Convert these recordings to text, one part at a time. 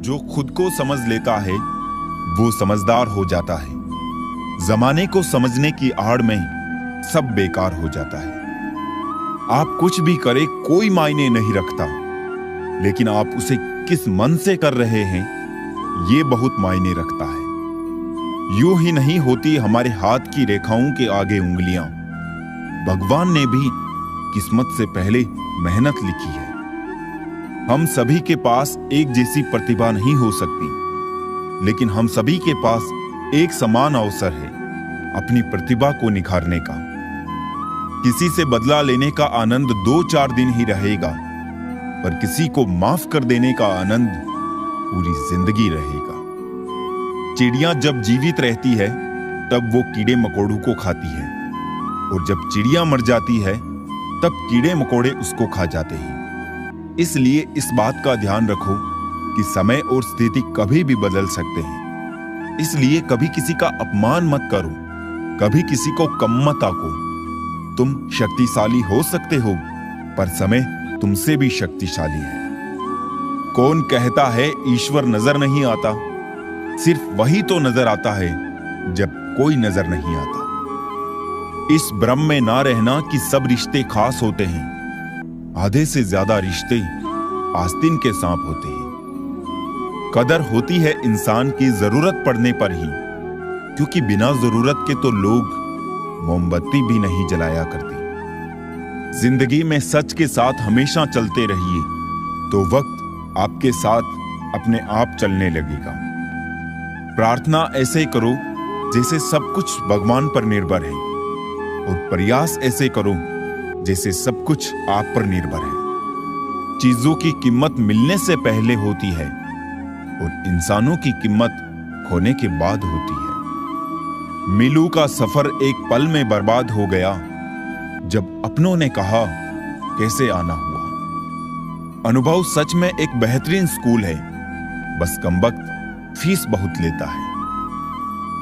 जो खुद को समझ लेता है वो समझदार हो जाता है। जमाने को समझने की आड़ में सब बेकार हो जाता है। आप कुछ भी करें कोई मायने नहीं रखता, लेकिन आप उसे किस मन से कर रहे हैं ये बहुत मायने रखता है। यूं ही नहीं होती हमारे हाथ की रेखाओं के आगे उंगलियां। भगवान ने भी किस्मत से पहले मेहनत लिखी है। हम सभी के पास एक जैसी प्रतिभा नहीं हो सकती, लेकिन हम सभी के पास एक समान अवसर है अपनी प्रतिभा को निखारने का। किसी से बदला लेने का आनंद 2-4 दिन ही रहेगा, पर किसी को माफ कर देने का आनंद पूरी जिंदगी रहेगा। चिड़िया जब जीवित रहती है तब वो कीड़े मकोड़ों को खाती है, और जब चिड़िया मर जाती है तब कीड़े मकोड़े उसको खा जाते हैं। इसलिए इस बात का ध्यान रखो कि समय और स्थिति कभी भी बदल सकते हैं। इसलिए कभी किसी का अपमान मत करो, कभी किसी को कम मत आको। तुम शक्तिशाली हो सकते हो, पर समय तुमसे भी शक्तिशाली है। कौन कहता है ईश्वर नजर नहीं आता? सिर्फ वही तो नजर आता है जब कोई नजर नहीं आता। इस भ्रम में ना रहना कि सब रिश्ते खास होते हैं। आधे से ज्यादा रिश्ते आस्तीन के सांप होते हैं। कदर होती है इंसान की जरूरत पड़ने पर ही, क्योंकि बिना जरूरत के तो लोग मोमबत्ती भी नहीं जलाया करते। जिंदगी में सच के साथ हमेशा चलते रहिए, तो वक्त आपके साथ अपने आप चलने लगेगा। प्रार्थना ऐसे करो जैसे सब कुछ भगवान पर निर्भर है, और प्रयास ऐसे करो जैसे सब कुछ आप पर निर्भर है। चीजों की कीमत मिलने से पहले होती है, और इंसानों की कीमत खोने के बाद होती है। मिलू का सफर एक पल में बर्बाद हो गया, जब अपनों ने कहा कैसे आना हुआ। अनुभव सच में एक बेहतरीन स्कूल है, बस कमबख्त फीस बहुत लेता है।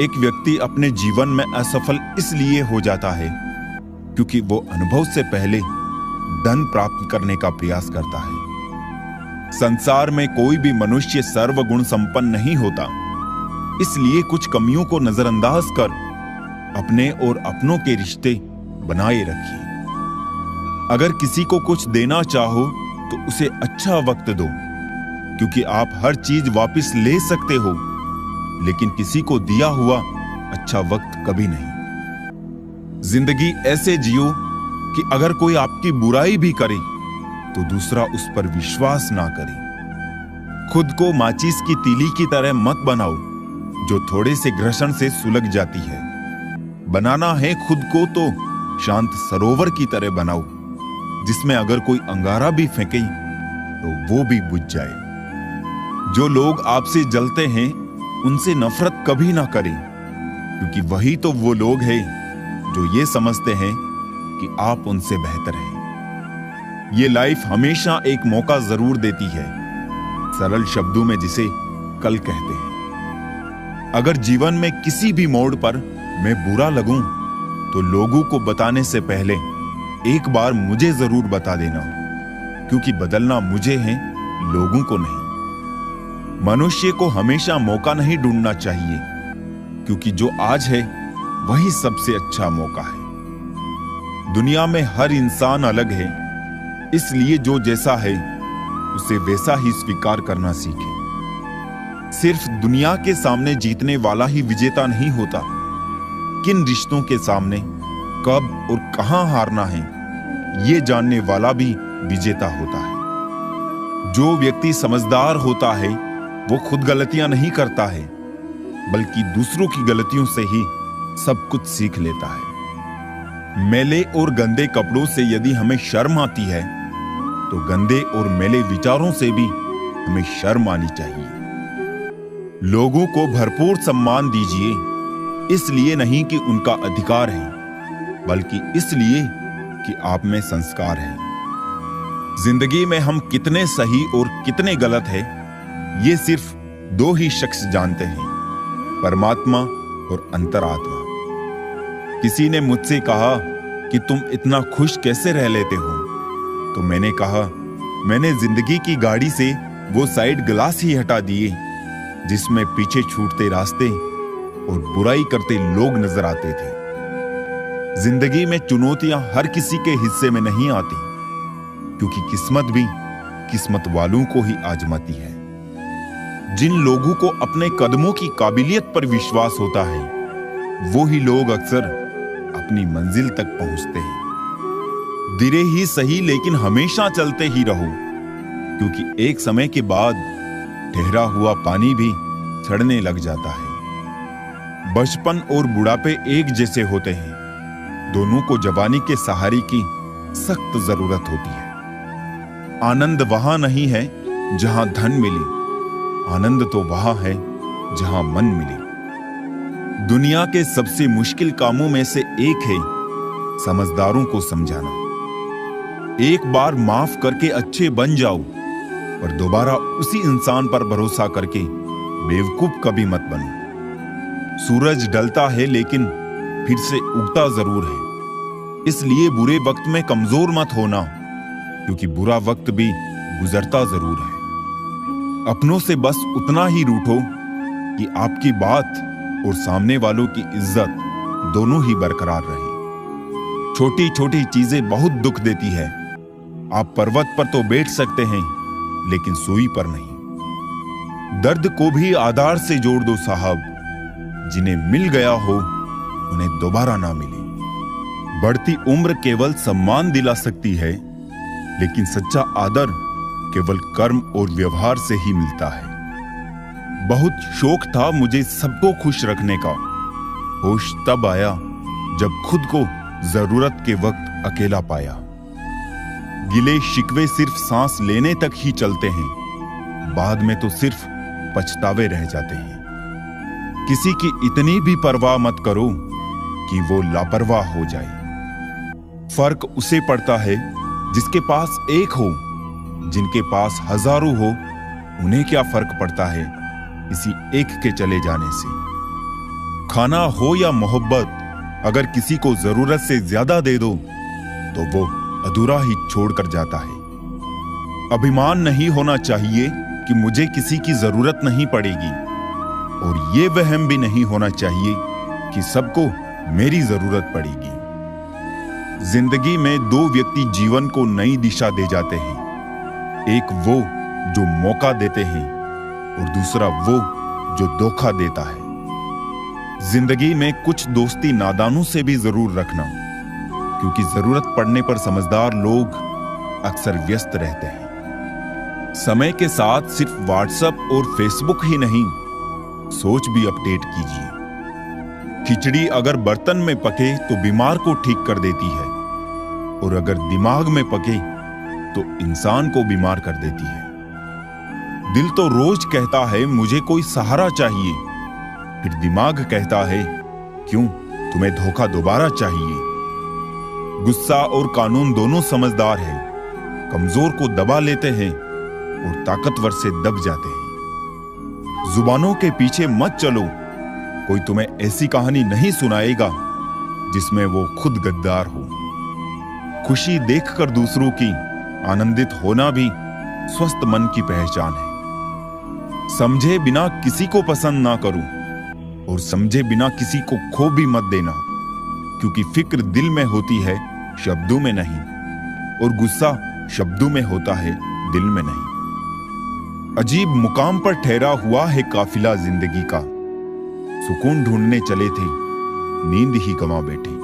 एक व्यक्ति अपने जीवन में असफल इसलिए हो जाता है क्योंकि वो अनुभव से पहले धन प्राप्त करने का प्रयास करता है। संसार में कोई भी मनुष्य सर्वगुण संपन्न नहीं होता, इसलिए कुछ कमियों को नजरअंदाज कर अपने और अपनों के रिश्ते बनाए रखिए। अगर किसी को कुछ देना चाहो तो उसे अच्छा वक्त दो, क्योंकि आप हर चीज वापस ले सकते हो, लेकिन किसी को दिया हुआ अच्छा वक्त कभी नहीं। जिंदगी ऐसे जियो कि अगर कोई आपकी बुराई भी करे तो दूसरा उस पर विश्वास ना करे। खुद को माचिस की तीली की तरह मत बनाओ जो थोड़े से घर्षण से सुलग जाती है। बनाना है खुद को तो शांत सरोवर की तरह बनाओ, जिसमें अगर कोई अंगारा भी फेंके तो वो भी बुझ जाए। जो लोग आपसे जलते हैं उनसे नफरत कभी ना करें, क्योंकि वही तो वो लोग हैं जो ये समझते हैं कि आप उनसे बेहतर हैं। ये लाइफ हमेशा एक मौका जरूर देती है, सरल शब्दों में जिसे कल कहते हैं। अगर जीवन में किसी भी मोड़ पर मैं बुरा लगूं तो लोगों को बताने से पहले एक बार मुझे जरूर बता देना, क्योंकि बदलना मुझे है, लोगों को नहीं। मनुष्य को हमेशा मौका नहीं ढूंढना चाहिए, क्योंकि जो आज है वही सबसे अच्छा मौका है। दुनिया में हर इंसान अलग है, इसलिए जो जैसा है उसे वैसा ही स्वीकार करना सीखे। सिर्फ दुनिया के सामने जीतने वाला ही विजेता नहीं होता, किन रिश्तों के सामने कब और कहां हारना है ये जानने वाला भी विजेता होता है। जो व्यक्ति समझदार होता है वो खुद गलतियां नहीं करता है, बल्कि दूसरों की गलतियों से ही सब कुछ सीख लेता है। मैले और गंदे कपड़ों से यदि हमें शर्म आती है तो गंदे और मैले विचारों से भी हमें शर्म आनी चाहिए। लोगों को भरपूर सम्मान दीजिए, इसलिए नहीं कि उनका अधिकार है, बल्कि इसलिए कि आप में संस्कार है। जिंदगी में हम कितने सही और कितने गलत हैं, ये सिर्फ दो ही शख्स जानते हैं, परमात्मा और अंतरात्मा। किसी ने मुझसे कहा कि तुम इतना खुश कैसे रह लेते हो, तो मैंने कहा, मैंने जिंदगी की गाड़ी से वो साइड ग्लास ही हटा दिए जिसमें पीछे छूटते रास्ते और बुराई करते लोग नजर आते थे। जिंदगी में चुनौतियां हर किसी के हिस्से में नहीं आती, क्योंकि किस्मत भी किस्मत वालों को ही आजमाती है। जिन लोगों को अपने कदमों की काबिलियत पर विश्वास होता है, वो ही लोग अक्सर अपनी मंजिल तक पहुंचते हैं। धीरे ही सही, लेकिन हमेशा चलते ही रहो, क्योंकि एक समय के बाद ठहरा हुआ पानी भी सड़ने लग जाता है। बचपन और बुढ़ापे एक जैसे होते हैं, दोनों को जवानी के सहारे की सख्त जरूरत होती है। आनंद वहां नहीं है जहां धन मिले, आनंद तो वहां है जहां मन मिले। दुनिया के सबसे मुश्किल कामों में से एक है समझदारों को समझाना। एक बार माफ करके अच्छे बन जाओ, पर दोबारा उसी इंसान पर भरोसा करके बेवकूफ कभी मत बनो। सूरज ढलता है लेकिन फिर से उगता जरूर है, इसलिए बुरे वक्त में कमजोर मत होना, क्योंकि बुरा वक्त भी गुजरता जरूर है। अपनों से बस उतना ही रूठो कि आपकी बात और सामने वालों की इज्जत दोनों ही बरकरार रहे। छोटी छोटी चीजें बहुत दुख देती है। आप पर्वत पर तो बैठ सकते हैं, लेकिन सुई पर नहीं। दर्द को भी आधार से जोड़ दो साहब, जिन्हें मिल गया हो उन्हें दोबारा ना मिले। बढ़ती उम्र केवल सम्मान दिला सकती है, लेकिन सच्चा आदर केवल कर्म और व्यवहार से ही मिलता है। बहुत शौक था मुझे सबको खुश रखने का, होश तब आया जब खुद को जरूरत के वक्त अकेला पाया। गिले शिकवे सिर्फ सांस लेने तक ही चलते हैं, बाद में तो सिर्फ पछतावे रह जाते हैं। किसी की इतनी भी परवाह मत करो कि वो लापरवाह हो जाए। फर्क उसे पड़ता है जिसके पास एक हो, जिनके पास हजारों हो उन्हें क्या फर्क पड़ता है किसी एक के चले जाने से। खाना हो या मोहब्बत, अगर किसी को जरूरत से ज्यादा दे दो तो वो अधूरा ही छोड़कर जाता है। अभिमान नहीं होना चाहिए कि मुझे किसी की जरूरत नहीं पड़ेगी, और ये वहम भी नहीं होना चाहिए कि सबको मेरी जरूरत पड़ेगी। जिंदगी में दो व्यक्ति जीवन को नई दिशा दे जाते हैं, एक वो जो मौका देते हैं और दूसरा वो जो धोखा देता है। जिंदगी में कुछ दोस्ती नादानों से भी जरूर रखना, क्योंकि जरूरत पड़ने पर समझदार लोग अक्सर व्यस्त रहते हैं। समय के साथ सिर्फ व्हाट्सएप और फेसबुक ही नहीं, सोच भी अपडेट कीजिए। खिचड़ी अगर बर्तन में पके तो बीमार को ठीक कर देती है, और अगर दिमाग में पके तो इंसान को बीमार कर देती है। दिल तो रोज कहता है मुझे कोई सहारा चाहिए, फिर दिमाग कहता है क्यों, तुम्हें धोखा दोबारा चाहिए। गुस्सा और कानून दोनों समझदार हैं, कमजोर को दबा लेते हैं और ताकतवर से दब जाते हैं। जुबानों के पीछे मत चलो, कोई तुम्हें ऐसी कहानी नहीं सुनाएगा जिसमें वो खुद गद्दार हो। खुशी देखकर दूसरों की आनंदित होना भी स्वस्थ मन की पहचान है। समझे बिना किसी को पसंद ना करो, और समझे बिना किसी को खो भी मत देना, क्योंकि फिक्र दिल में होती है शब्दों में नहीं, और गुस्सा शब्दों में होता है दिल में नहीं। अजीब मुकाम पर ठहरा हुआ है काफिला जिंदगी का, सुकून ढूंढने चले थे नींद ही गंवा बैठे।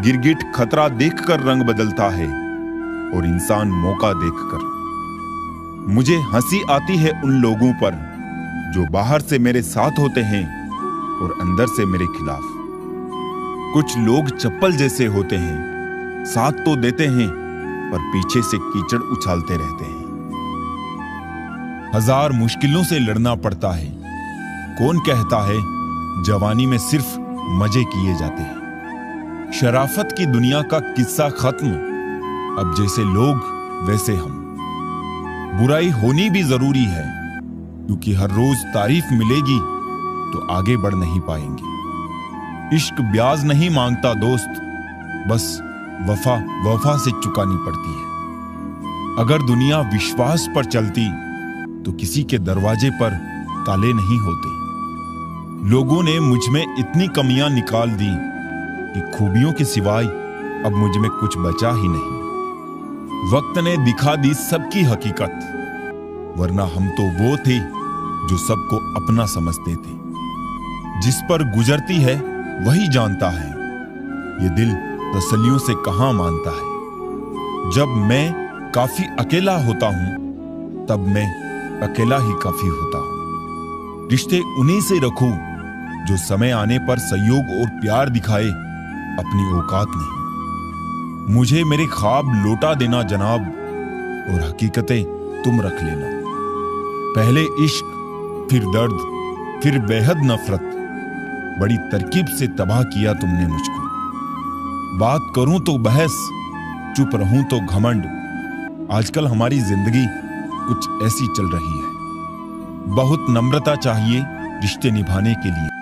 गिरगिट खतरा देखकर रंग बदलता है और इंसान मौका देखकर। मुझे हंसी आती है उन लोगों पर जो बाहर से मेरे साथ होते हैं और अंदर से मेरे खिलाफ। कुछ लोग चप्पल जैसे होते हैं, साथ तो देते हैं पर पीछे से कीचड़ उछालते रहते हैं। हजार मुश्किलों से लड़ना पड़ता है। कौन कहता है जवानी में सिर्फ मजे किए जाते हैं। शराफत की दुनिया का किस्सा खत्म, अब जैसे लोग वैसे हम। बुराई होनी भी जरूरी है, क्योंकि हर रोज तारीफ मिलेगी तो आगे बढ़ नहीं पाएंगे। इश्क ब्याज नहीं मांगता दोस्त, बस वफा वफा से चुकानी पड़ती है। अगर दुनिया विश्वास पर चलती तो किसी के दरवाजे पर ताले नहीं होते। लोगों ने मुझ में इतनी कमियां निकाल दी कि खूबियों के सिवाय अब मुझ में कुछ बचा ही नहीं। वक्त ने दिखा दी सबकी हकीकत, वरना हम तो वो थे जो सबको अपना समझते थे। जिस पर गुजरती है वही जानता है, ये दिल तसल्लियों से कहां मानता है। जब मैं काफी अकेला होता हूं, तब मैं अकेला ही काफी होता हूं। रिश्ते उन्हीं से रखूं जो समय आने पर सहयोग और प्यार दिखाए, अपनी औकात नहीं। मुझे मेरे ख्वाब लौटा देना जनाब, और हकीकतें तुम रख लेना। पहले इश्क, फिर दर्द, फिर बेहद नफरत, बड़ी तरकीब से तबाह किया तुमने मुझको। बात करूं तो बहस, चुप रहूं तो घमंड। आजकल हमारी जिंदगी कुछ ऐसी चल रही है। बहुत नम्रता चाहिए रिश्ते निभाने के लिए।